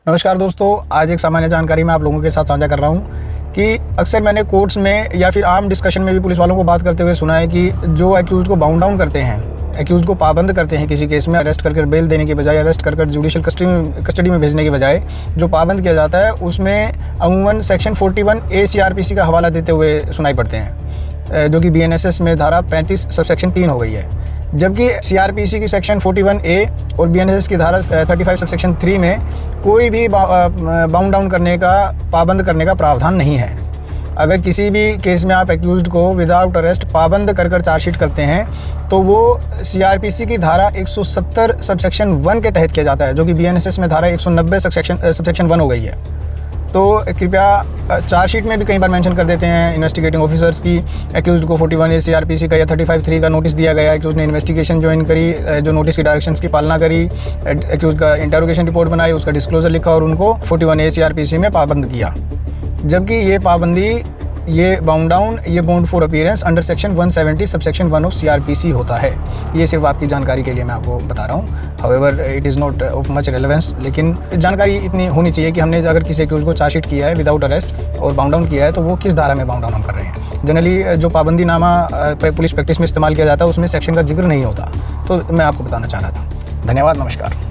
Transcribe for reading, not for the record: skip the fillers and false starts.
नमस्कार दोस्तों, आज एक सामान्य जानकारी मैं आप लोगों के साथ साझा कर रहा हूँ कि अक्सर मैंने कोर्ट्स में या फिर आम डिस्कशन में भी पुलिस वालों को बात करते हुए सुना है कि जो एक्यूज़ को बाउंड डाउन करते हैं, एक्यूज़ को पाबंद करते हैं किसी केस में अरेस्ट कर बेल देने के बजाय, अरेस्ट कर जुडिशियल कस्टडी में भेजने के बजाय जो पाबंद किया जाता है उसमें अमूमन सेक्शन 41A CRPC का हवाला देते हुए सुनाई पड़ते हैं, जो कि BNSS में धारा 35 सबसेक्शन 3 हो गई है। जबकि CRPC की सेक्शन 41A और BNSS की धारा 35 सबसेक्शन 3 में कोई भी बाउंड डाउन करने का, पाबंद करने का प्रावधान नहीं है। अगर किसी भी केस में आप एक्यूज्ड को विदाउट अरेस्ट पाबंद कर चार्जशीट करते हैं तो वो CRPC की धारा 170 सबसेक्शन 1 के तहत किया जाता है, जो कि BNSS में धारा 190 सबसेक्शन 1 हो गई है। तो कृपया चार्जशीट में भी कई बार मेंशन कर देते हैं इन्वेस्टिगेटिंग ऑफिसर्स की एक्यूज्ड को 41A CRPC का या 35(3) का नोटिस दिया गया है कि उसने इन्वेस्टिगेशन ज्वाइन करी, जो नोटिस की डायरेक्शंस की पालना करी, एक्यूज्ड का इंटरोगेशन रिपोर्ट बनाई, उसका डिस्क्लोजर लिखा और उनको 41A CRPC में पाबंद किया। जबकि ये पाबंदी, ये बाउंड डाउन, ये bound for appearance under section 170 subsection 1 of CRPC होता है। ये सिर्फ आपकी जानकारी के लिए मैं आपको बता रहा हूँ। However it is not of much relevance, लेकिन जानकारी इतनी होनी चाहिए कि हमने अगर किसी एक्यूज को चार्जशीट किया है विदाउट अरेस्ट और बाउंड डाउन किया है तो वो किस धारा में बाउंड डाउन हम कर रहे हैं। जनरली जो पाबंदी नामा पुलिस प्रैक्टिस में इस्तेमाल किया जाता है उसमें सेक्शन का जिक्र नहीं होता, तो मैं आपको बताना चाह रहा था। धन्यवाद, नमस्कार।